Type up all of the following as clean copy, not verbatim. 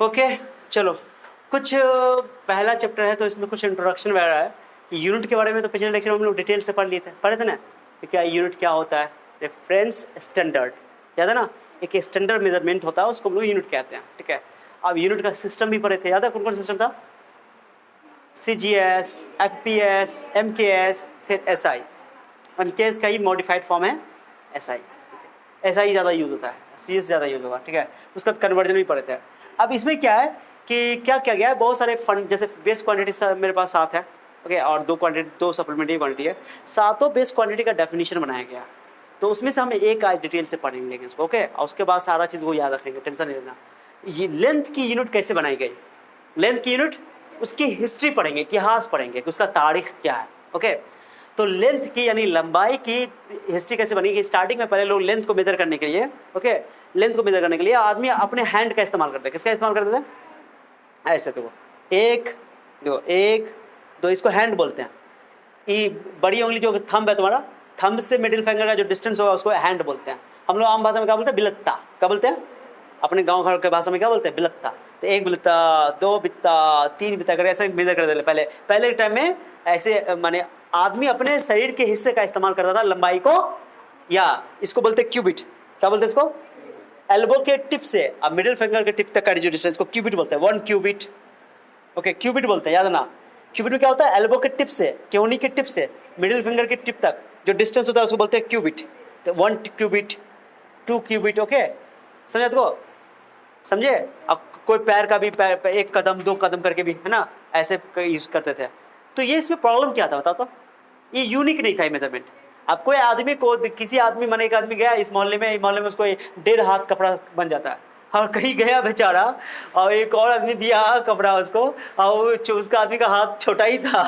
Okay चलो, कुछ पहला चैप्टर है तो इसमें कुछ इंट्रोडक्शन वगैरह है। यूनिट के बारे में तो पिछले लेक्चर में हम लोग डिटेल से पढ़े थे ना कि क्या यूनिट क्या होता है। रेफरेंस स्टैंडर्ड याद है ना, एक स्टैंडर्ड मेजरमेंट होता है, उसको हम लोग यूनिट कहते हैं। ठीक है, अब यूनिट का सिस्टम भी पढ़े थे, याद है कौन कौन सिस्टम था? CGS, FPS, MKS, फिर SI। MKS का ही मॉडिफाइड फॉर्म है SI। SI ज़्यादा यूज होता है, CS ज़्यादा यूज होगा। ठीक है, उसका कन्वर्जन भी पढ़े थे। अब इसमें क्या है कि क्या किया गया है, बहुत सारे फंड, जैसे बेस क्वांटिटी मेरे पास 7 है, ओके, और 2 सप्लीमेंट्री क्वांटिटी है। सातों बेस क्वांटिटी का डेफिनेशन बनाया गया, तो उसमें से हम एक आज डिटेल से पढ़ेंगे इसको, ओके, और उसके बाद सारा चीज़ वो याद रखेंगे, टेंशन नहीं लेना। ये लेंथ की यूनिट कैसे बनाई गई, लेंथ की यूनिट, उसकी हिस्ट्री पढ़ेंगे, इतिहास पढ़ेंगे कि उसका तारीख क्या है। ओके, तो लेंथ की यानी लंबाई की हिस्ट्री कैसे बनेगी। स्टार्टिंग में पहले लोग लेंथ को मेजर करने के लिए, ओके, लेंथ को मेजर करने के लिए आदमी अपने हैंड का इस्तेमाल करते हैं। किसका इस्तेमाल करते थे? ऐसे देखो, एक दो, इसको हैंड बोलते हैं। ये बड़ी उंगली जो थंब है तुम्हारा, थंब से मिडिल फिंगर का जो डिस्टेंस होगा उसको हैंड बोलते हैं। हम लोग आम भाषा में क्या बोलते हैं? बिलत्ता। क्या बोलते हैं? अपने गांव घर के भाषा में क्या बोलते हैं? बिलत्ता। तो 1 बिलत्ता, 2 बित्ता, 3 बित्ता कर ऐसे मेजर कर देते। पहले के टाइम में ऐसे माने आदमी अपने शरीर के हिस्से का इस्तेमाल करता था लंबाई को, या इसको बोलते क्यूबिट। क्या बोलते हैं इसको? एल्बो के टिप से अब मिडिल फिंगर के टिप तक का जो डिस्टेंस को क्यूबिट बोलते हैं, 1 क्यूबिट। ओके, क्यूबिट बोलते हैं, याद ना। क्यूबिट में क्या होता है? एल्बो के टिप से, केहनी के टिप से मिडिल फिंगर के टिप तक जो डिस्टेंस होता है उसको बोलते हैं क्यूबिट। तो 1 क्यूबिट, 2 क्यूबिट। ओके, समझे तुमको? समझे? अब कोई पैर का भी पैर 1 कदम 2 कदम करके भी, है ना, ऐसे यूज करते थे। तो ये इसमें प्रॉब्लम क्या था बताओ तो? ये यूनिक नहीं था मेजरमेंट। अब कोई आदमी को, किसी आदमी माने एक आदमी गया इस मोहल्ले में उसको 1.5 हाथ कपड़ा बन जाता है, और कहीं गया बेचारा और एक और आदमी दिया कपड़ा उसको, और उसका आदमी का हाथ छोटा ही था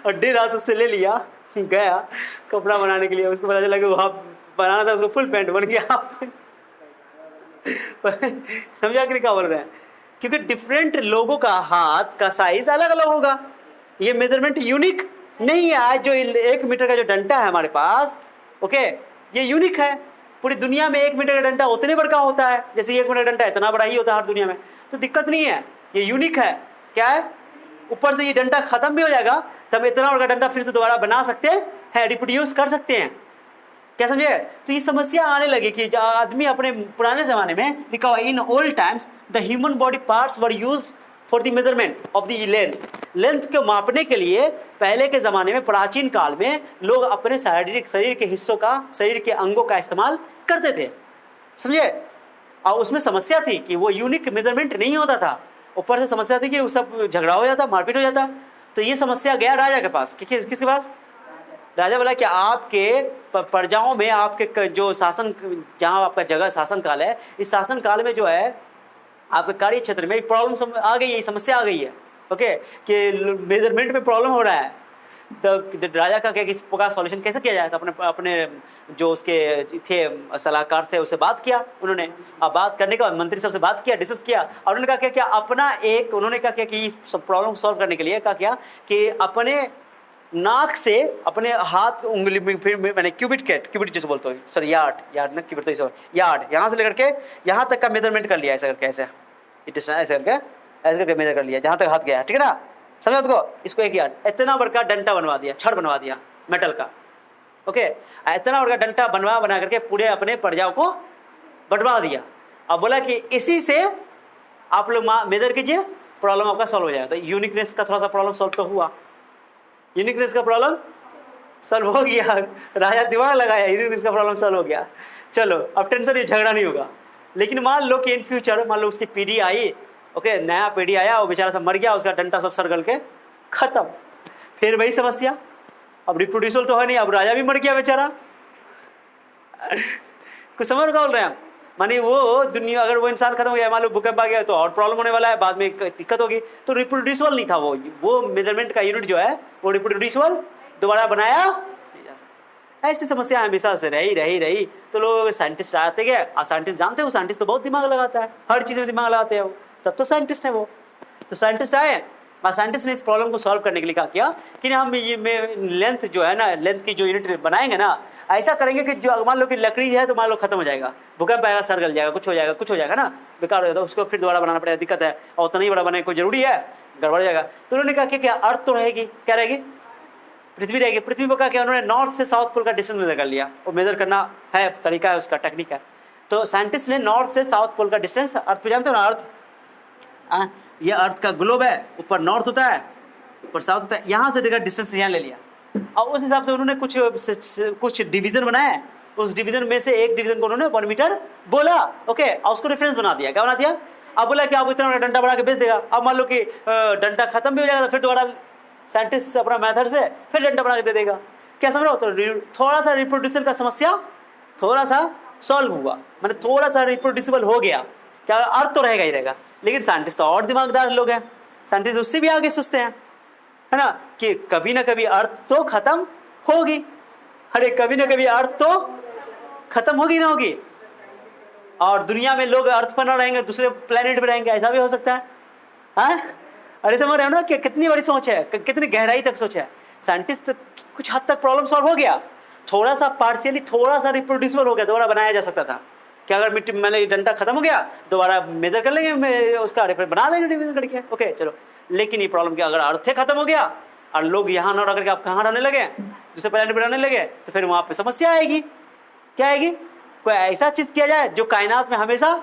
और 1.5 हाथ उससे ले लिया, गया कपड़ा बनाने के लिए, उसको पता चला कि वहाँ बनाना था, उसको फुल पैंट बन गया समझा कि क्या बोल रहे हैं? क्योंकि डिफरेंट लोगों का हाथ का साइज अलग अलग होगा। ये मेजरमेंट यूनिक नहीं है। आज जो 1 मीटर का जो डंडा है हमारे पास, ओके, ये यूनिक है। पूरी दुनिया में 1 मीटर का डंडा उतने बड़ा होता है, जैसे 1 मीटर का डंडा इतना बड़ा ही होता है हर दुनिया में, तो दिक्कत नहीं है, ये यूनिक है। क्या है? ऊपर से ये डंडा खत्म भी हो जाएगा तब इतना बड़ा डंडा फिर से दोबारा बना सकते हैं, रिप्रोड्यूस कर सकते हैं। क्या समझे? तो ये समस्या आने लगी कि आदमी अपने पुराने जमाने में लिखा हुआ, in old times the human body parts were used for the measurement of the length. Length को मापने के लिए पहले के ज़माने में, प्राचीन काल में, लोग अपने शारीरिक शरीर के हिस्सों का, शरीर के अंगों का इस्तेमाल करते थे। समझे? और उसमें समस्या थी कि वो यूनिक मेजरमेंट नहीं होता था। ऊपर से समस्या थी कि वो सब झगड़ा हो जाता, मारपीट हो जाता। तो ये समस्या गया राजा के पास। किसके पास? राजा बोला कि आपके प्रजाओं में, आपके जो शासन, जहाँ आपका जगह शासन काल है, इस शासन काल में जो है आपके कार्य क्षेत्र में प्रॉब्लम आ गई है, समस्या आ गई है, ओके, कि मेजरमेंट में प्रॉब्लम हो रहा है। तो राजा का क्या, इस प्रकार सॉल्यूशन कैसे किया जाए? तो अपने जो उसके थे सलाहकार थे उससे बात किया उन्होंने। अब बात करने के बाद मंत्री साहब से बात किया, डिस्कस किया, और उन्होंने कहा क्या अपना एक, उन्होंने कहा क्या कि इस प्रॉब्लम सॉल्व करने के लिए कहा क्या कि अपने नाक से, अपने हाथ उंगली में, फिर मैंने क्यूबिट जैसे बोलते हो, सॉरी यार्ड ना, क्यूबिट तो यार्ड, यहाँ से लेकर के यहाँ तक का मेजरमेंट कर लिया, ऐसा करके, ऐसे करके मेजर कर लिया जहाँ तक हाथ गया, ठीक है ना? समझो तुमको? इसको 1 यार्ड, इतना बड़का डंडा बनवा दिया, छड़ बनवा दिया मेटल का, ओके, इतना बड़का डंडा बना करके पूरे अपने प्रजाओं को बंटवा दिया। अब बोला कि इसी से आप लोग मेजर कीजिए, प्रॉब्लम आपका सॉल्व हो जाएगा। तो यूनिकनेस का थोड़ा सा प्रॉब्लम सॉल्व तो हुआ, यूनिकनेस का प्रॉब्लम सॉल्व हो गया, राजा दिमाग लगाया, यूनिकनेस का प्रॉब्लम सॉल्व हो गया। चलो अब टेंशन, ये झगड़ा नहीं होगा। लेकिन मान लो कि इन फ्यूचर, मान लो उसकी पीढ़ी आई, ओके, नया पीढ़ी आया, वो बेचारा सब मर गया, उसका डंडा सब सर गल के खत्म, फिर वही समस्या। अब रिप्रोड्यूसल तो है नहीं, अब राजा भी मर गया बेचारा कुछ समझ बोल रहे हैं हम? मानी वो दुनिया, अगर वो इंसान खत्म हो गया, मान लो भूकंप आ गया, तो और प्रॉब्लम होने वाला है, बाद में दिक्कत होगी। तो रिप्रोड्यूसिबल नहीं था वो मेजरमेंट का यूनिट जो है वो रिप्रोड्यूसिबल दोबारा बनाया नहीं जा सकता। ऐसी समस्या हमेशा से रही। तो लोग साइंटिस्ट आते गए, और साइंटिस्ट जानते हो, साइंटिस्ट तो बहुत दिमाग लगाता है, हर चीज़ में दिमाग लगाते हैं वो, तब तो साइंटिस्ट है वो। तो साइंटिस्ट आए, और साइंटिस्ट ने इस प्रॉब्लम को सॉल्व करने के लिए क्या कि ना हम ये लेंथ जो है ना, लेंथ की जो यूनिट बनाएंगे ना, ऐसा करेंगे कि जो मान लो कि लकड़ी है तो मान लो खत्म हो जाएगा, भूकंप आएगा सर गल जाएगा, कुछ हो जाएगा ना, बेकार हो जाएगा, तो उसको फिर दोबारा बनाना पड़ेगा, दिक्कत है। और उतना ही बड़ा बनाने कोई जरूरी है, गड़बड़ जाएगा। तो उन्होंने कहा कि क्या अर्थ तो रहेगी, क्या रहेगी, पृथ्वी रहेगी। पृथ्वी पर क्या उन्होंने नॉर्थ से साउथ पोल का डिस्टेंस मेजर कर लिया, वो मेजर करना है, तरीका है उसका, टेक्निक है। तो साइंटिस्ट ने नॉर्थ से साउथ पोल का डिस्टेंस, अर्थ पे जानते हो ना, अर्थ ये अर्थ का ग्लोब है, ऊपर नॉर्थ होता है, ऊपर साउथ होता है, यहाँ से देखा डिस्टेंस यहाँ ले लिया, और उस हिसाब से उन्होंने कुछ डिवीजन बनाए। उस डिवीजन में से एक डिवीजन को उन्होंने 1 मीटर बोला, ओके, और उसको रेफरेंस बना दिया। क्या बना दिया? अब बोला कि आप इतना बड़ा डंडा बना के बेच देगा। अब मान लो कि डंडा खत्म भी हो जाएगा, तो फिर दोबारा साइंटिस्ट अपना मेथड से फिर डंडा बना के दे देगा। क्या समझ रहे हो? तो थोड़ा सा रिप्रोड्यूसन का समस्या थोड़ा सा सॉल्व हुआ, मैंने थोड़ा सा रिप्रोड्यूसिबल हो गया। क्या अर्थ तो रहेगा ही रहेगा, लेकिन साइंटिस्ट तो और दिमागदार लोग हैं, साइंटिस्ट उससे भी आगे सोचते हैं, है ना, कि कभी ना कभी अर्थ तो खत्म होगी। अरे कभी ना कभी अर्थ तो खत्म होगी ना होगी, और दुनिया में लोग अर्थ पर ना रहेंगे, दूसरे प्लेनेट पे रहेंगे, ऐसा भी हो सकता है। हाँ, अरे समझ रहे हो ना कि कितनी बड़ी सोच है, कितनी गहराई तक सोच है। साइंटिस्ट कुछ हद तक प्रॉब्लम सॉल्व हो गया, थोड़ा सा पार्शियली, थोड़ा सा रिप्रोड्यूसिबल हो गया, दोबारा बनाया जा सकता था। कि अगर मिट्टी मैंने डंडा खत्म हो गया, दोबारा मेजर कर लेंगे, उसका बना लेंगे डिवीजन करके, ओके चलो। लेकिन ये प्रॉब्लम क्या, अगर अर्थ खत्म हो गया और लोग यहाँ ना रह करके आप कहाँ रहने लगे, दूसरे प्लेनेट पर रहने लगे, तो फिर वहाँ पे समस्या आएगी। क्या आएगी? कोई ऐसा चीज़ किया जाए जो कायनात में हमेशा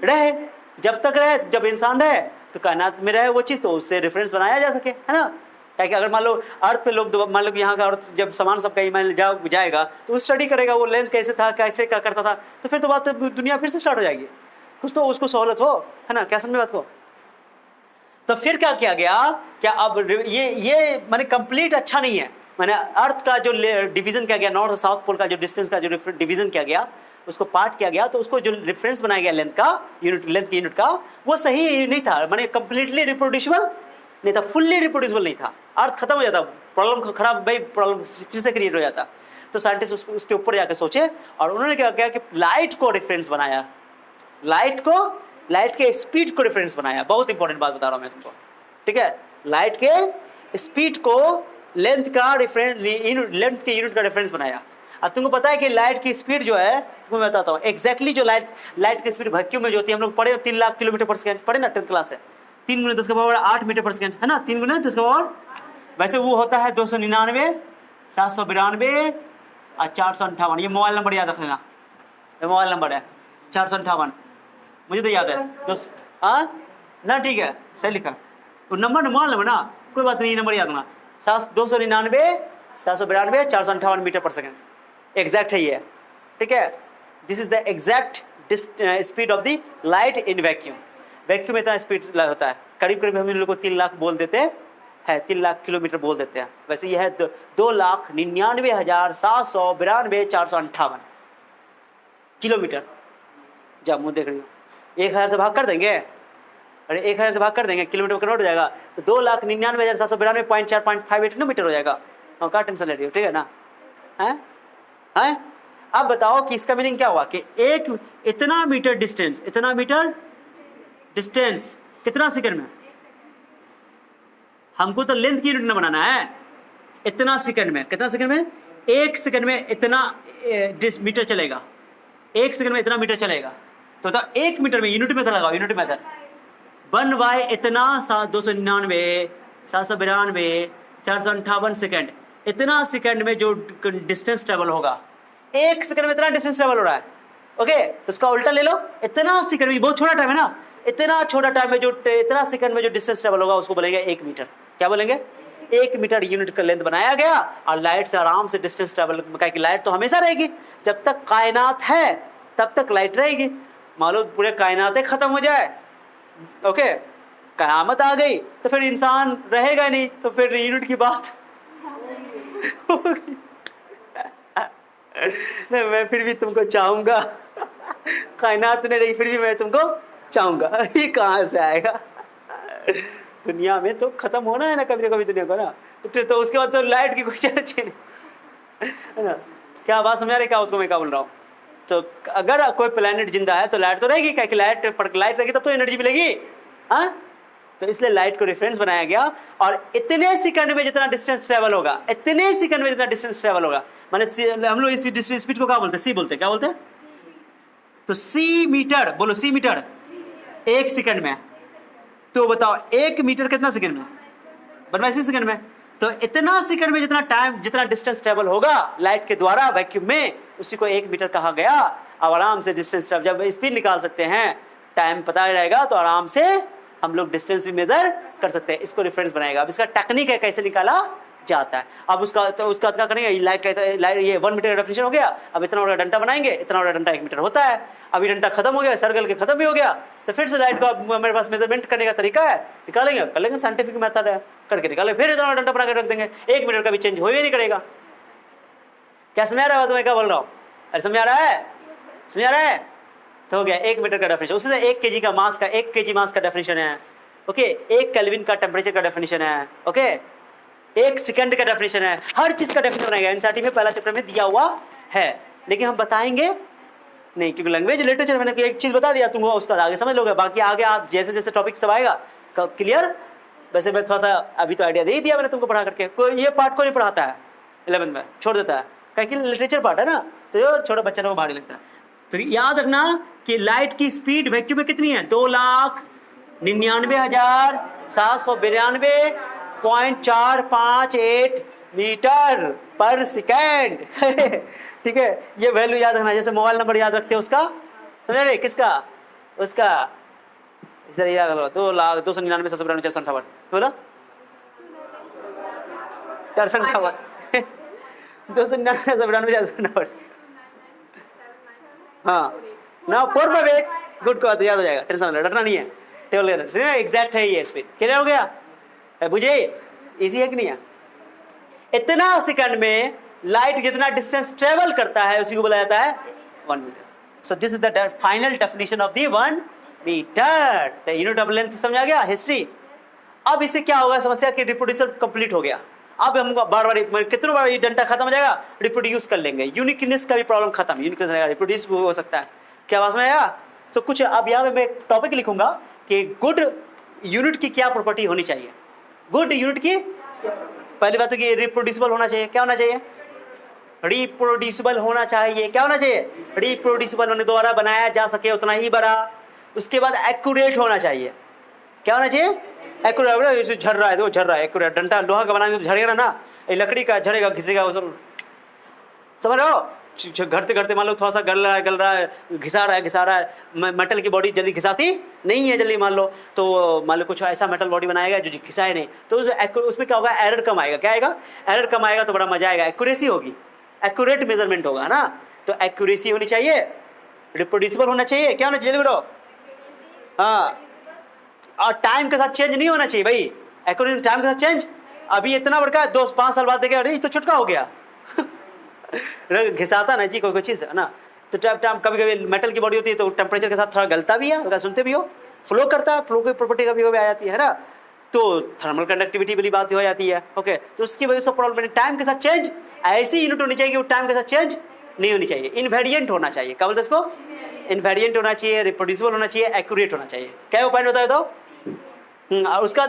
रहे, जब तक रहे, जब इंसान रहे तो कायनात में रहे वो चीज़, तो उससे रेफरेंस बनाया जा सके, है ना। क्या कि अगर मान लो अर्थ पे लोग, मान लो कि यहाँ का अर्थ जब सामान सब कहीं मान जाएगा, तो वो स्टडी करेगा वो लेंथ कैसे था, कैसे क्या करता था, तो फिर तो बात दुनिया फिर से स्टार्ट हो जाएगी, कुछ तो उसको सहूलत हो, है ना। क्या समझे बात को? तो फिर क्या किया गया, क्या अब ये माने कंप्लीट अच्छा नहीं है, माने अर्थ का जो डिवीजन किया गया, नॉर्थ और साउथ पोल का जो डिस्टेंस का जो डिवीजन किया गया, उसको पार्ट किया गया, तो उसको जो रेफरेंस बनाया गया लेंथ का, यूनिट, लेंथ की यूनिट का, वो सही नहीं था, माने कंप्लीटली रिप्रोड्यूसिबल नहीं था, फुल्ली रिप्रोड्यूसिबल नहीं था। अर्थ खत्म हो जाता, प्रॉब्लम खराब, भाई प्रॉब्लम फिर से क्रिएट हो जाता। तो साइंटिस्ट उसके ऊपर जाकर सोचे, और उन्होंने क्या किया कि लाइट को रेफरेंस बनाया, लाइट के स्पीड को रेफरेंस बनाया। बहुत इंपॉर्टेंट बात बता रहा हूँ मैं तुमको, ठीक है। लाइट के स्पीड को लेंथ का रेफरेंस, लेंथ के यूनिट का रेफरेंस बनाया। अब तुमको पता है कि लाइट की स्पीड जो है, तुमको मैं बताता हूँ एग्जैक्टली, जो लाइट की स्पीड वैक्यूम में जो होती है, हम लोग पढ़े 3 लाख किलोमीटर पर सेकंड, पढ़े ना 10th क्लास से, 3 गुना 10 का पावर 8 मीटर पर सेकंड, है ना, 3 गुना 10 का पावर, वैसे वो होता है 299, 792 और 458। ये मोबाइल नंबर याद रख लेना, ये मोबाइल नंबर है 458, मुझे तो याद है दोस्त, हाँ ना, ठीक है, सही लिखा वो नंबर, मोबाइल नंबर ना, कोई बात नहीं, नंबर याद रखना, 299, 792, 458 मीटर पर सेकंड, एग्जैक्ट है ये, ठीक है। This is the exact speed of the light in vacuum. Vacuum में इतना स्पीड होता है, करीब करीब हम इन लोगों को 3 लाख बोल देते हैं, 3 लाख किलोमीटर बोल देते हैं। वैसे यह है 2,99,792,458 किलोमीटर। जब मुँह देख रही हो, 1,000 से भाग कर देंगे, अरे 1,000 से भाग कर देंगे, किलोमीटर कन्वर्ट हो जाएगा, तो 2,99,792.458 किलोमीटर हो जाएगा। और क्या टेंशन ले रही हो, ठीक है ना, हैं? अब बताओ कि इसका मीनिंग क्या हुआ कि एक इतना मीटर डिस्टेंस, इतना मीटर डिस्टेंस कितना सेकंड में, हमको तो लेंथ की यूनिट में बनाना है, इतना सेकंड में, कितना सेकंड में, 1 सेकंड में इतना मीटर चलेगा, 1 सेकंड में इतना मीटर चलेगा। तो बता 1 मीटर में यूनिट में लगाओ, यूनिट मेथड, 1/, इतना 799, 792, 458 सेकंड, इतना सेकंड में जो डिस्टेंस ट्रेवल होगा, 1 सेकंड में इतना डिस्टेंस ट्रेवल हो रहा है, ओके। तो उसका उल्टा ले लो, इतना सेकंड में, बहुत छोटा टाइम है ना, इतना छोटा टाइम में जो, इतना सेकंड में जो डिस्टेंस ट्रेवल होगा, उसको बोलेंगे 1 मीटर। क्या बोलेंगे? 1 मीटर यूनिट का लेंथ बनाया गया, और लाइट से आराम से डिस्टेंस ट्रेवल, कि लाइट तो हमेशा रहेगी, जब तक कायनात है तब तक लाइट रहेगी। मान लो पूरे कायनात खत्म हो जाए, ओके, कयामत आ गई, तो फिर इंसान रहेगा नहीं, तो फिर यूनिट की बात होगी। नहीं, मैं फिर भी तुमको चाहूंगा, कायनात नहीं रही फिर भी मैं तुमको चाहूंगा, ये कहाँ से आएगा? दुनिया में तो खत्म होना है ना कभी ना कभी, दुनिया को ना, तो उसके बाद तो लाइट की कोई चर्चा नहीं, है ना। क्या बात समझा रहे, क्या उसको मैं क्या बोल रहा हूँ? तो अगर कोई प्लेनेट जिंदा है तो लाइट तो रहेगी, क्या कि लाइट रहेगी तब तो एनर्जी मिलेगी, हाँ, तो इसलिए लाइट को रेफरेंस बनाया गया, और इतने सेकंड में जितना डिस्टेंस ट्रेवल होगा, इतने सेकंड में जितना डिस्टेंस ट्रेवल होगा, माने हम लोग इस डिस्टेंस स्पीड को क्या बोलते हैं? सी बोलते हैं। क्या बोलते हैं? तो सी मीटर, बोलो सी मीटर 1 सेकंड में। तो बताओ 1 मीटर कितना सेकंड में? 82 सेकंड में। तो इतना सेकंड में जितना टाइम, जितना डिस्टेंस ट्रेवल होगा लाइट के द्वारा वैक्यूम में, उसी को 1 मीटर कहा गया। अब आराम से डिस्टेंस, जब स्पीड निकाल सकते हैं, टाइम पता रहेगा, तो आराम से हम लोग डिस्टेंस भी मेजर कर सकते हैं। इसको रेफरेंस बनाएगा। अब इसका टेक्निक है कैसे निकाला जाता है। अब उसका क्या करेंगे, लाइट का लाइट ये 1 मीटर का डेफिनेशन हो गया। अब इतना बड़ा डंटा बनाएंगे, इतना बड़ा डंटा 1 मीटर होता है। अब ये डंटा खत्म हो गया, सर्कल के खत्म भी हो गया, तो फिर से लाइट को मेरे पास मेजरमेंट करने का तरीका है, निकालेंगे, कर लेंगे, साइंटिफिक मेथड है, करके निकालेंगे, फिर इतना बड़ा डंटा बना के रख देंगे, 1 मीटर का भी चेंज हो ही नहीं करेगा। क्या समझ आ रहा है तुम्हें क्या बोल रहा हूँ? अरे समझ आ रहा है? समझ आ रहा है? तो हो गया 1 मीटर का डेफिनेशन। उसी तरह 1 kg का मास का 1 kg मास का डेफिनेशन है। ओके, 1 केल्विन का टेम्परेचर का डेफिनेशन है। ओके, 1 सेकंड का डेफिनेशन है। हर चीज का डेफिनेशन बनाएगा, एनसीईआरटी में पहला चैप्टर में दिया हुआ है, लेकिन हम बताएंगे नहीं, क्योंकि लैंग्वेज लिटरेचर मैंने एक चीज बता दिया, तुम उसका आगे समझ लोगे, बाकी आगे आप जैसे जैसे टॉपिक सब आएगा क्लियर। वैसे मैं थोड़ा सा अभी तो आइडिया दे ही दिया मैंने तुमको पढ़ा करके। कोई ये पार्ट को नहीं पढ़ाता है 11th में, छोड़ देता है, क्योंकि लिटरेचर पार्ट है ना, तो जो छोटा बच्चा को भारी लगता है। तो याद रखना कि लाइट की स्पीड वैक्यूम में कितनी है? 2,99,792.458 मीटर पर सेकेंड। ठीक है, ये वैल्यू याद रखना। जैसे मोबाइल नंबर याद रखते हैं उसका, समझ रहे? किसका? उसका इस तरह याद रखो, 2,99,792.458 बोला 458 2,99,792.458। हाँ ना, 458 गुड को याद हो जाएगा, टेंशन रटना नहीं है, टेबल एग्जैक्ट है ये स्पीड। क्लियर हो गया? बुझे? इजी है कि नहीं है? इतना सेकंड में लाइट जितना डिस्टेंस ट्रेवल करता है उसी को बोला जाता है 1 metre. So this is the final definition of the 1 metre. The unit of length समझ आ गया, हिस्ट्री। अब इससे क्या होगा, समस्या की रिप्रोड्यूसर कंप्लीट हो गया। अब हम बार बार कितने बार ये डंटा खत्म हो जाएगा, रिप्रोड्यूस कर लेंगे, यूनिकनेस का भी प्रॉब्लम खत्म, यूनिकनेस रहेगा, रिप्रोड्यूस हो सकता है। क्या बात में आया? तो कुछ अब यहाँ मैं टॉपिक लिखूंगा कि गुड यूनिट की क्या प्रॉपर्टी होनी चाहिए। गुड यूनिट की पहली बात तो कि रिप्रोड्यूसिबल होना चाहिए। क्या होना चाहिए? रिप्रोड्यूसिबल होना चाहिए। क्या होना चाहिए? रिप्रोड्यूसिबल, होने द्वारा बनाया जा सके उतना ही बड़ा। उसके बाद एक्यूरेट होना चाहिए। क्या होना चाहिए? एक्यूरेट। झड़ रहा है तो झड़ रहा है, एक्यूरेट। डंटा लोहा का बनाएंगे तो झड़ेगा ना, ये लकड़ी का झड़ेगा, घिसेगा, समझ रहे हो? घटते घटते मान लो थोड़ा सा गल रहा है, घिसा रहा है। मेटल की बॉडी जल्दी घिसाती नहीं है जल्दी, मान लो तो मान लो कुछ ऐसा मेटल बॉडी बनाएगा जो घिसाए नहीं, तो उसमें क्या होगा? एरर कम आएगा। क्या आएगा? एरर कम आएगा तो बड़ा मजा आएगा, एक्यूरेसी होगी, एक्यूरेट मेजरमेंट होगा ना। तो एक्यूरेसी होनी चाहिए, रिप्रोड्यूसिबल होना चाहिए। क्या होना चाहिए बोलो? हाँ, और टाइम के साथ चेंज नहीं होना चाहिए भाई। एक्यूरेसी टाइम के साथ चेंज, अभी इतना बड़का 2-5 साल बाद देखेगा, अरे तो छुटका हो गया। घिसाता ना जी कोई चीज़ है ना, तो टाइम कभी कभी मेटल की बॉडी होती है तो टेम्परेचर के साथ थोड़ा गलता भी है, अगर सुनते भी हो, फ्लो करता है, फ्लो की प्रॉपर्टी कभी कभी आ जाती है ना, तो थर्मल कंडक्टिविटी वाली बात हो जाती है। ओके, तो उसकी वजह से प्रॉब्लम टाइम के साथ चेंज ऐसी यूनिट होनी चाहिए कि वो टाइम के साथ चेंज नहीं होनी चाहिए, इनवेरिएंट होना चाहिए। क्या बोलते हैं इसको? इनवेरिएंट होना चाहिए, रिप्रोड्यूसिबल होना चाहिए, एक्यूरेट होना चाहिए। क्या पॉइंट बताया तो? और उसका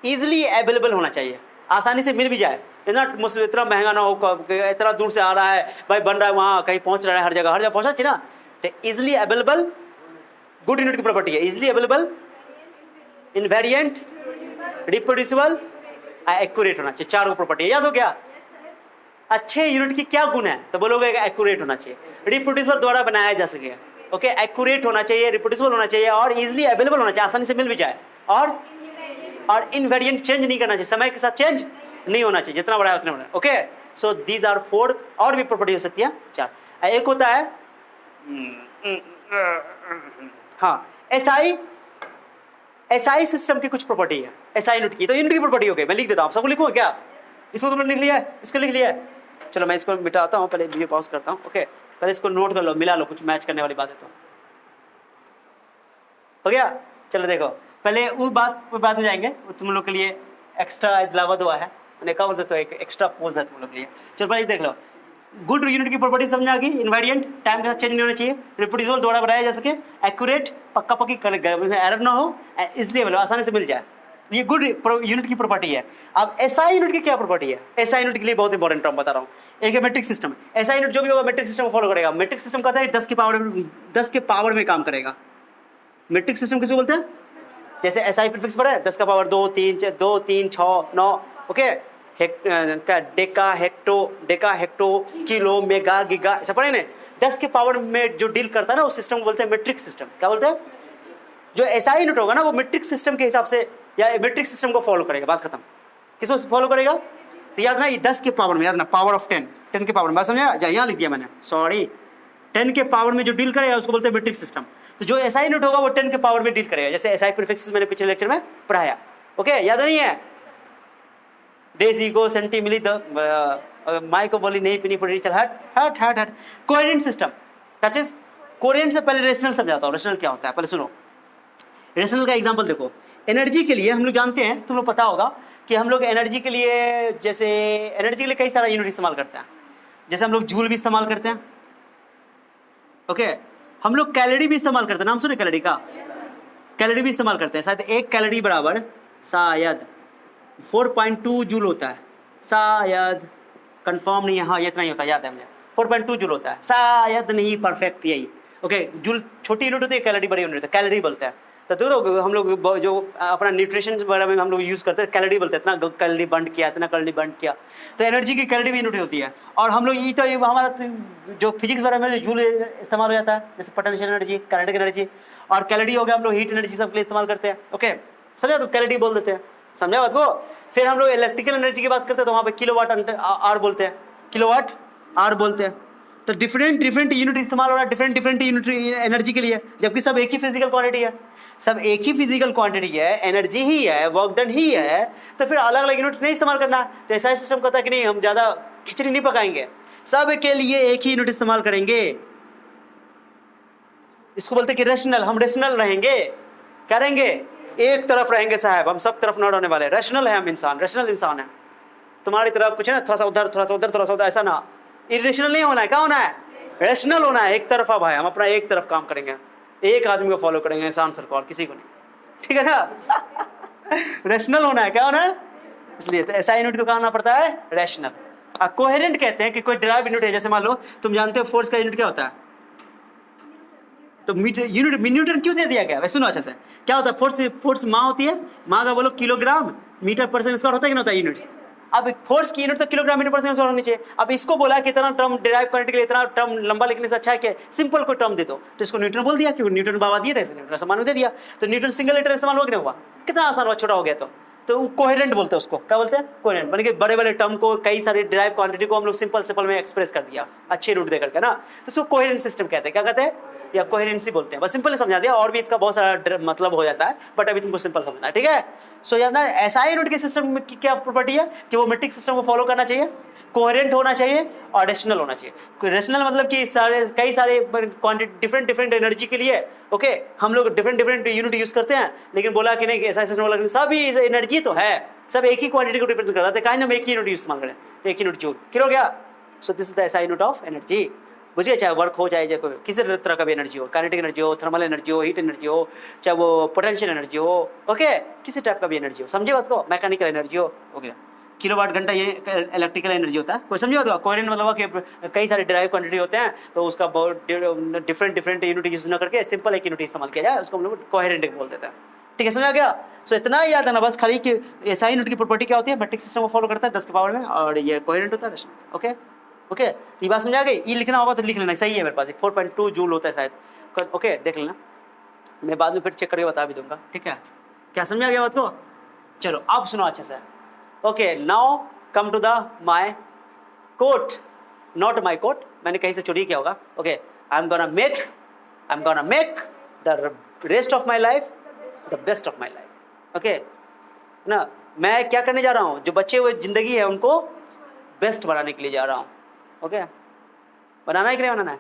ईजिली अवेलेबल होना चाहिए, आसानी से मिल भी जाए, इतना महंगा ना हो, इतना दूर से आ रहा है भाई, बन रहा है वहाँ, कहीं पहुँच रहा है, हर जगह पहुँचना चाहिए ना। तो ईजिली अवेलेबल गुड यूनिट की प्रॉपर्टी है, easily available, invariant, reproducible, accurate होना चाहिए। 4 प्रॉपर्टी है, याद हो गया? अच्छे यूनिट की क्या गुण है तो बोलोगे एक्यूरेट होना चाहिए, रिप्रोड्यूसिबल द्वारा बनाया जा सके। ओके, एक्यूरेट होना चाहिए, रिप्रोड्यूसिबल होना चाहिए, और इजिली अवेलेबल होना चाहिए, आसानी से मिल भी जाए, और इनवेरिएंट चेंज नहीं करना चाहिए, समय के साथ चेंज नहीं होना चाहिए, जितना बड़ा है उतना बड़ा। ओके, सो दीज आर 4, और भी प्रॉपर्टी हो सकती है 4। एक होता है हाँ एसआई सिस्टम की कुछ प्रॉपर्टी है, एसआई यूनिट की। तो यूनिट की प्रॉपर्टी हो गई, मैं लिख देता हूँ, सबको लिखूँ क्या? इसको तुमने लिख लिया है, इसको लिख लिया है? चलो मैं इसको मिटाता हूँ, पहले वीडियो पॉज करता हूँ। ओके, पहले इसको नोट कर लो, मिला लो, कुछ मैच करने वाली बात है तो हो गया। चलो देखो, पहले वो बात में जाएंगे, वो तुम लोग के लिए एक्स्ट्रा लावा दुआ है, मैंने कहा बोल सकते हो, एक एक्स्ट्रा पोज है तुम लोग के लिए। चलो पहले देख लो, गुड यूनिट की प्रॉपर्टी समझ आ गई, इनवेरिएंट, टाइम के साथ चेंज नहीं होना चाहिए, रिप्रोड्यूसिबल द्वारा बनाया जा सके, एक्यूरेट, पक्का पक्की एरर ना हो, इसलिए बोलो आसानी से मिल जाए, ये गुड यूनिट की प्रॉपर्टी है। अब एसआई यूनिट की क्या प्रॉपर्टी है? एसआई यूनिट के लिए बहुत इंपॉर्टेंट टर्म बता रहा हूँ। एक है मेट्रिक सिस्टम। एसआई यूनिट जो भी होगा मेट्रिक सिस्टम को फॉलो करेगा। मेट्रिक सिस्टम कहता है 10 के पावर में काम करेगा। मेट्रिक सिस्टम किसको बोलते हैं? जैसे एसआई प्रीफिक्स पर है 10 का power 2 3 6 9, okay. Deka hecto kilo mega giga ऐसा पढ़े ना। 10 के पावर में जो डील करता है ना उस सिस्टम को बोलते हैं मेट्रिक सिस्टम। क्या बोलते हैं? जो एसआई यूनिट होगा ना वो मेट्रिक सिस्टम के हिसाब से या मेट्रिक सिस्टम को फॉलो करेगा। बात खत्म। किसको फॉलो करेगा? तो याद ना ये 10 के पावर में, याद ना पावर ऑफ 10 के पावर में। बात समझा? यहाँ लिख दिया मैंने, सॉरी। 10 के पावर में जो डील करेगा उसको बोलते हैं मेट्रिक सिस्टम। तो जो एसआई यूनिट होगा वो 10 के पावर में डील करेगा। जैसे एसआई प्रीफिक्स मैंने पिछले लेक्चर में पढ़ाया, ओके। याद नहीं है? डेजी को सेंटी मिली तो माई को बोली नहीं पीनी पड़ी, चल हट हट हट हट। कोहेरेंट सिस्टम क्या चीज? कोहेरेंट से पहले रेशनल समझाता हूँ। रेशनल क्या होता है पहले सुनो। रेशनल का एग्जांपल देखो। एनर्जी के लिए हम लोग जानते हैं, तुम लोग पता होगा कि हम लोग एनर्जी के लिए, जैसे एनर्जी के लिए कई सारा यूनिट इस्तेमाल करते हैं। जैसे हम लोग जूल भी इस्तेमाल करते हैं, ओके। हम लोग कैलोरी भी इस्तेमाल करते हैं। नाम सुने कैलोरी का? कैलोरी भी इस्तेमाल करते हैं। शायद 1 कैलोरी बराबर शायद 4.2 जूल होता है, शायद, कंफर्म नहीं है, हाँ ये इतना ही होता है, याद है मुझे 4.2 जूल होता है, शायद नहीं, परफेक्ट यही, ओके। जूल छोटी यूनिट होती है, कैलोरी बड़ी यूनिट होती है, कैलोरी बोलते हैं। तो देखो हम लोग जो अपना न्यूट्रिशन वगैरह में हम लोग यूज़ करते हैं कैलोरी बोलते हैं, इतना कैलोरी बर्न किया, इतना कैलोरी बर्न किया। तो एनर्जी की कैलोरी भी यूनिट होती है। और हम लोग ये तो हमारा जो फिजिक्स वगैरह में जूल इस्तेमाल हो जाता है, जैसे पोटेंशियल एनर्जी, काइनेटिक एनर्जी, और कैलोरी हो गया हम लोग हीट एनर्जी सब के लिए इस्तेमाल करते हैं, ओके। समझा? तो कैलोरी बोल देते हैं, समझा बात को। फिर हम लोग इलेक्ट्रिकल एनर्जी की बात करते हैं तो वहाँ पे किलोवाट आवर बोलते हैं, किलोवाट आवर बोलते हैं। तो डिफरेंट यूनिट इस्तेमाल हो रहा है डिफरेंट यूनिट एनर्जी के लिए, जबकि सब एक ही फिजिकल क्वांटिटी है, सब एक ही फिजिकल क्वांटिटी है, एनर्जी ही है, वर्क डन ही है। तो फिर अलग अलग यूनिट नहीं इस्तेमाल करना। तो ऐसा सिस्टम कहता है कि नहीं हम ज़्यादा खिचड़ी नहीं पकाएंगे, सब के लिए एक ही यूनिट इस्तेमाल करेंगे। इसको बोलते हैं कि रेशनल, हम रेशनल रहेंगे। क्या रहेंगे? एक तरफ रहेंगे साहब, हम सब तरफ न रहने वाले। रेशनल है हम इंसान, रेशनल इंसान है। तुम्हारी तरफ कुछ है ना, थोड़ा सा उधर थोड़ा सा उधर थोड़ा सा उधर, ऐसा ना। इरेशनल नहीं होना है, क्या होना है? रेशनल होना है। एक तरफा भाई, हम अपना एक तरफ काम करेंगे, एक आदमी को फॉलो करेंगे, इंसान सर को, और किसी को नहीं, ठीक है ना। रेशनल होना है, क्या होना है? इसलिए तो ऐसा यूनिट को कहा होना पड़ता है रेशनल। कोहेरेंट कहते हैं कि कोई ड्राइव यूनिट है। जैसे मान लो तुम जानते हो फोर्स का यूनिट क्या होता है, तो मीटर यूनिट न्यूटन क्यों दे दिया गया? वैसे सुनो अच्छा से, क्या होता है? फोर्स माँ होती है, माँ का बोलो किलोग्राम मीटर पर सेकंड स्क्वायर होता है कि नहीं होता है यूनिट। अब फोर्स की यूनिट तो किलोग्राम मीटर पर सेकंड स्क्वायर होनी चाहिए। अब इसको बोला कि इतना टर्म डिराइव करने के लिए इतना टर्म लंबा लिखने से अच्छा है कि सिंपल कोई टर्म दे दो। तो इसको न्यूटन बोल दिया, क्योंकि न्यूटन बाबा दिए थे, न्यूटन समान दे दिया। तो न्यूटन सिंगल लेटर इस्तेमाल हो गया, हुआ कितना आसान हुआ, छोटा हो गया। तो कोहेरेंट बोलते हैं उसको। क्या बोलते हैं? कोहेरेंट। माने कि बड़े बड़े टर्म को, कई सारे डिराइव क्वांटिटी को हम लोग सिंपल में एक्सप्रेस कर दिया अच्छे रूट दे करके ना, तो उसको कोहेरेंट सिस्टम कहते हैं। क्या कहते हैं? या कोहेरेंसी बोलते हैं। बस सिंपल समझा दिया, और भी इसका बहुत सारा मतलब हो जाता है, बट अभी तुमको सिंपल समझना है, ठीक है। सो याद ना, एसआई यूनिट के सिस्टम की क्या प्रॉपर्टी है कि वो मेट्रिक सिस्टम को फॉलो करना चाहिए, कोहेरेंट होना चाहिए और रेशनल होना चाहिए। रेशनल मतलब कि कई सारे क्वांटिटी डिफरेंट एनर्जी के लिए, ओके, हम लोग डिफरेंट यूनिट यूज करते हैं। लेकिन बोला कि नहीं ऐसा सिस्टम वाला सभी एनर्जी तो है, सब एक ही क्वांटिटी को रिप्रेजेंट कर रहा है, कहीं हम एक ही यूनिट इस्तेमाल करें, तो एक यूनिट जूल क्लियर हो गया। सो this is the SI unit of energy. बुझिए, चाहे वर्क हो, चाहे किसी तरह का भी एनर्जी हो, काइनेटिक एनर्जी हो, थर्मल एनर्जी हो, हीट एनर्जी हो, चाहे वो पोटेंशियल एनर्जी हो, ओके, किसी टाइप का भी एनर्जी हो, समझे बात को। मैकेनिकल एनर्जी हो, ओके। किलोवाट घंटा ये इलेक्ट्रिकल एनर्जी होता है, कोई समझे बात को। कोहेरेंट मतलब कि कई सारे डिराइव क्वांटिटी होते हैं, तो उसका बहुत डिफरेंट यूनिट यूज न करके सिंपल एक यूनिट इस्तेमाल किया जाए, उसको हम लोग कोहेरेंट बोल देते हैं, ठीक है, समझा गया। सो इतना ही याद है ना बस, खाली कि एसआई यूनिट की प्रॉपर्टी क्या होती है, मैट्रिक सिस्टम को फॉलो करता है 10 के पावर में, और ये कोहेरेंट होता है रेशनल, ओके ओके। तो ये बात समझा गई। ये लिखना होगा तो लिख लेना, सही है मेरे पास 4.2 जूल होता है शायद, ओके, देख लेना, मैं बाद में फिर चेक करके बता भी दूंगा, ठीक है। क्या समझा गया बात को? चलो अब सुनो अच्छे से, okay. Now come to the my quote, not my quote, मैंने कहीं से चोरी किया होगा, okay. I am gonna make the rest of my life the best of my life, okay ना। मैं क्या करने जा रहा हूँ, जो बचे हुए जिंदगी है उनको बेस्ट बनाने के लिए जा रहा हूँ, ओके। बनाना है कि नहीं बनाना है?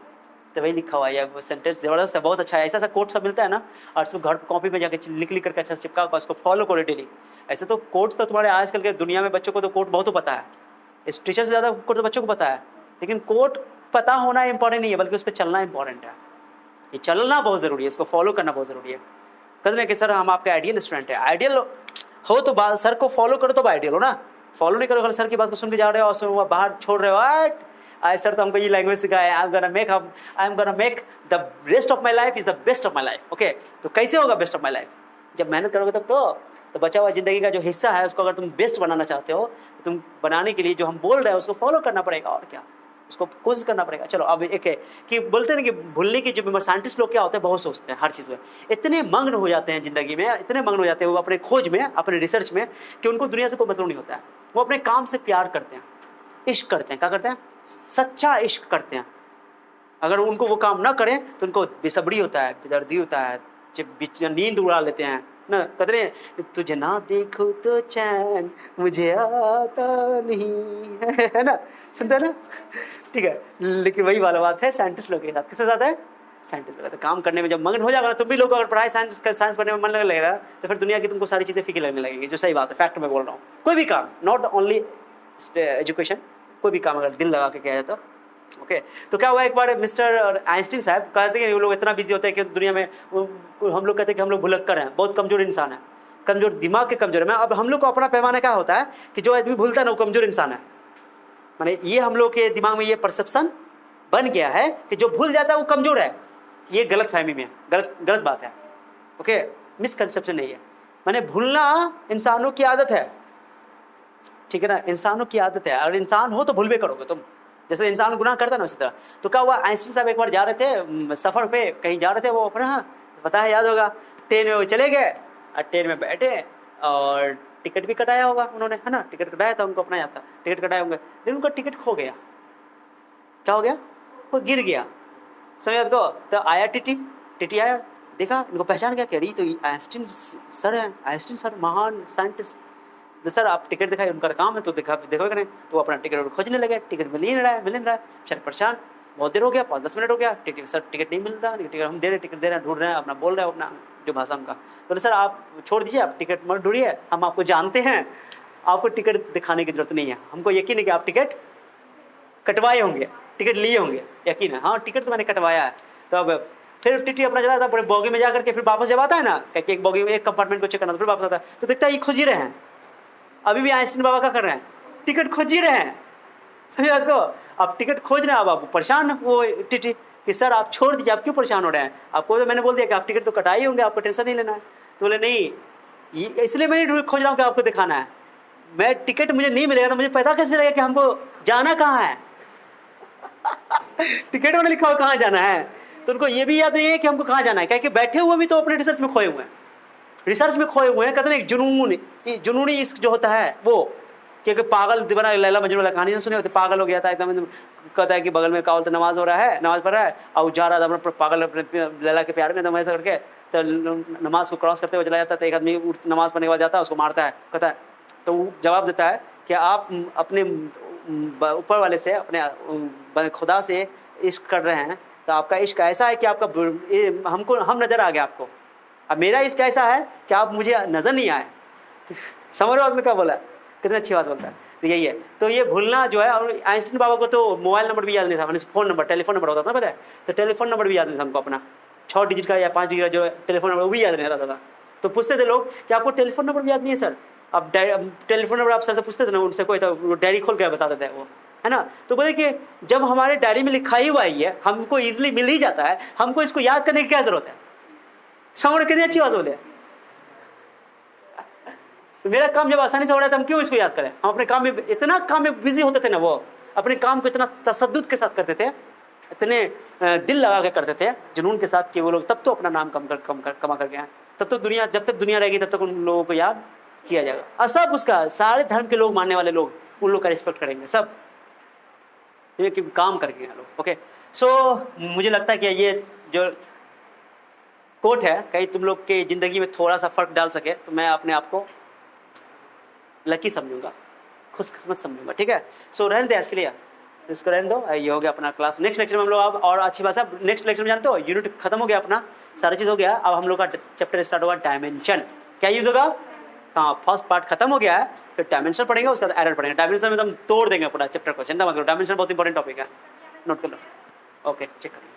तो वही लिखा हुआ है, वो सेंटेंस जबरदस्त है, बहुत अच्छा है। ऐसा कोट सब मिलता है ना, और उसको घर कॉपी में जाके लिख करके अच्छा से चिपका कर उसको फॉलो करो डेली। ऐसे तो कोट तो तुम्हारे आजकल के दुनिया में बच्चों को तो कोट बहुत पता है, इस टीचर से ज़्यादा कोट तो बच्चों को पता है। लेकिन कोट पता होना इंपॉर्टेंट नहीं है, बल्कि उस पर चलना इंपॉर्टेंट है। ये चलना बहुत ज़रूरी है, इसको फॉलो करना बहुत ज़रूरी है। कहते हैं कि सर हम आपके आइडियल स्टूडेंट है, आइडियल हो तो सर को फॉलो करो तो आइडियल हो ना, फॉलो नहीं करो, सर की बात को सुन के जा रहे हो और बाहर छोड़ रहे हो, आज सर तो हमको ये लैंग्वेज सिखाया, आई am gonna make the rest of my life is the best of my life. Okay, तो कैसे होगा बेस्ट ऑफ माई लाइफ? जब मेहनत करोगे तब तो बचा हुआ जिंदगी का जो हिस्सा है उसको अगर तुम बेस्ट बनाना चाहते हो तो तुम बनाने के लिए जो हम बोल रहे हैं उसको फॉलो करना पड़ेगा, और क्या, उसको कोशिश करना पड़ेगा। चलो अब एक है कि बोलते हैं कि भूलने की जो साइंटिस्ट लोग क्या होते हैं, बहुत सोचते हैं हर चीज़ में, इतने मग्न हो जाते हैं जिंदगी में, इतने मग्न हो जाते हैं वो अपने खोज में, अपने रिसर्च में, कि उनको दुनिया से कोई मतलब नहीं होता है। वो अपने काम से प्यार करते हैं, इश्क करते हैं, क्या करते हैं, सच्चा इश्क करते हैं। अगर उनको वो काम ना करें तो उनको बेसब्री होता है, बेदर्दी होता है, नींद उड़ा लेते हैं ना, कहते हैं तुझे ना देखो तो चैन मुझे आता नहीं है ना, सुनते हैं ना, ठीक है। लेकिन वही वाला बात है साइंटिस्ट लोग के साथ, किसके साथ है, साइंटिस्ट लोग। तो काम करने में जब मगन हो जाएगा ना, तुम भी लोग अगर पढ़ाई साइंस पढ़ने में मन लगने लगेगा तो फिर दुनिया की तुमको सारी चीज़ें फीकी लगने लगेंगी, जो सही बात है, फैक्ट में बोल रहा हूँ। कोई भी काम, नॉट ओनली एजुकेशन, कोई भी काम अगर दिल लगा के किया जाए तो ओके। तो क्या हुआ, एक बार मिस्टर आइंस्टीन साहब कहते हैं कि वो लोग इतना बिजी होते हैं कि दुनिया में हम लोग कहते हैं कि हम लोग भुलक्कर हैं, बहुत कमजोर इंसान है, कमजोर दिमाग के कमजोर है। मैं अब हम लोग को अपना पैमाना क्या होता है कि जो आदमी भूलता है ना वो कमजोर इंसान है, माने ये हम लोग के दिमाग में ये परसेप्शन बन गया है कि जो भूल जाता है वो कमजोर है। ये गलत फहमी में गलत बात है, ओके, मिसकंसेप्शन नहीं है। माने भूलना इंसानों की आदत है, ठीक है ना, इंसानों की आदत है। अगर इंसान हो तो भूल भी करोगे तुम, जैसे इंसान गुनाह करता है ना उसी तरह। तो क्या हुआ, आइंस्टीन साहब एक बार जा रहे थे सफ़र पे, कहीं जा रहे थे वो अपना, हाँ पता है, याद होगा, ट्रेन में वो चले गए और ट्रेन में बैठे और टिकट भी कटाया होगा उन्होंने, है ना, टिकट कटाया था, उनको अपना याद था, टिकट कटाए होंगे, लेकिन उनका टिकट खो गया। क्या हो गया, वो गिर गया, समझ को। तो आया टीटी आया, देखा, इनको पहचान गया कि अरे तो आइंस्टीन सर हैं, आइंस्टीन सर महान साइंटिस्ट। तो सर आप टिकट दिखाइए, उनका काम है, तो देखोगे नहीं, तो अपना टिकट खोजने लगे, टिकट मिल नहीं रहा है, सर परेशान, बहुत देर हो गया, 5-10 मिनट हो गया, सर टिकट नहीं मिल रहा, टिकट हम दे रहे, टिकट दे रहे हैं, ढूंढ रहे हैं, अपना बोल रहे हैं अपना जो भाषा उनका। तो सर आप छोड़ दीजिए, आप टिकट मत ढूंढिए, हम आपको जानते हैं, आपको टिकट दिखाने की जरूरत नहीं है, हमको यकीन है कि आप टिकट कटवाए होंगे, टिकट लिए होंगे, यकीन है, हाँ टिकट तो मैंने कटवाया है। तो अब फिर टीटी अपना चला था, बोगी में जाकर के फिर वापस जब आता है ना, कि एक बोगी में एक कंपार्टमेंट को चेक करना, तो फिर वापस आता है, तो देखता है ये खोज ही रहे हैं, अभी भी आइंस्टीन बाबा क्या कर रहे हैं, टिकट खोज ही रहे हैं, समझ बात को। अब टिकट खोज रहे हैं, अब आप परेशान वो टीटी कि सर आप छोड़ दीजिए, आप क्यों परेशान हो रहे हैं, आपको तो मैंने बोल दिया कि आप टिकट तो कटाए होंगे, आपको टेंशन नहीं लेना है। तो बोले नहीं, इसलिए मैं नहीं खोज रहा हूँ कि आपको दिखाना है, मैं टिकट मुझे नहीं मिलेगा तो मुझे पता कैसे लगेगा कि हमको जाना कहाँ है टिकट में लिखा हुआ कहाँ जाना है, तो उनको ये भी याद नहीं है कि हमको कहाँ जाना है, क्या कि बैठे हुए भी तो अपने रिसर्च में खोए हुए हैं, कहते हैं जुनूनी इश्क जो होता है वो, क्योंकि पागल दीवाना, लैला मजनू वाला कहानी सुने होते, पागल हो गया था एकदम, कहता है कि बगल में कावल तो नमाज हो रहा है, नमाज पढ़ रहा है, और जा रहा था अपना पागल अपने लैला के प्यार में एकदम ऐसा करके, तो नमाज को क्रॉस करते हुए चला जाता है, तो एक आदमी नमाज पढ़ने के बाद जाता है, उसको मारता है, कहता है, तो वो जवाब देता है कि आप अपने ऊपर वाले से, अपने खुदा से इश्क कर रहे हैं, तो आपका इश्क ऐसा है कि आपका हम नज़र आ गया आपको, अब मेरा इश्क ऐसा है कि आप मुझे नज़र नहीं आए। समझ आदमी क्या बोला, कितनी अच्छी बात बोलता है। तो यही है, तो ये भूलना जो है, और आइंस्टीन बाबा को तो मोबाइल नंबर भी याद नहीं था, मैंने फ़ोन नंबर, टेलीफोन नंबर होता था ना पहले, तो टेलीफोन नंबर भी याद नहीं था हमको अपना, 6 डिजिट का या 5 डिजिट का जो टेलीफोन नंबर वो भी याद नहीं रहता था। तो पूछते थे लोग कि आपको टेलीफोन नंबर भी याद नहीं है सर, अब टेलीफोन नंबर आप सर से पूछते थे ना, उनसे कोई था, वो डायरी खोल कर बता देते हैं वो, है ना। तो बोले कि जब हमारे डायरी में लिखा ही हुआ ही है, हमको ईजिली मिल ही जाता है, हमको इसको याद करने की क्या जरूरत है। समझ, कितनी अच्छी बात बोले, तो मेरा काम जब आसानी से हो रहा है तो हम क्यों इसको याद करें। हम अपने काम में इतना काम में बिजी होते थे ना, वो अपने काम को इतना तसद्दुद के साथ करते थे, इतने दिल लगा के करते थे, जुनून के साथ, कि वो लोग तब तो अपना नाम कमा कर गए हैं, तब तो दुनिया, जब तक दुनिया रहेगी तब तक उन लोगों को याद किया जाएगा, और सब उसका, सारे धर्म के लोग, मानने वाले लोग, उन लोग का रिस्पेक्ट करेंगे सब, कि काम करके लोग। ओके, सो मुझे लगता है कि ये जो कोट है, कहीं तुम लोग के ज़िंदगी में थोड़ा सा फ़र्क डाल सके, तो मैं अपने आप को लकी समझूंगा, खुशकिस्मत समझूंगा, ठीक है। सो रहने दे आज के लिए, इसको रहने दो, ये हो गया अपना क्लास। नेक्स्ट लेक्चर में हम लोग अब, और अच्छी बात है, नेक्स्ट लेक्चर में जानते हो यूनिट खत्म हो गया अपना, सारी चीज़ हो गया, अब हम लोग का चैप्टर स्टार्ट होगा डायमेंशन। क्या यूज़ होगा, हाँ फर्स्ट पार्ट खत्म हो गया है, फिर डायमेंशन पढ़ेंगे, उसके बाद एरर पढ़ेंगे। डायमेंशन में तो हम तोड़ देंगे पूरा चैप्टर को, चिंता मत करो, डायमेंशन बहुत इंपॉर्टेंट टॉपिक है, नोट कर लो। ओके, चेक करो।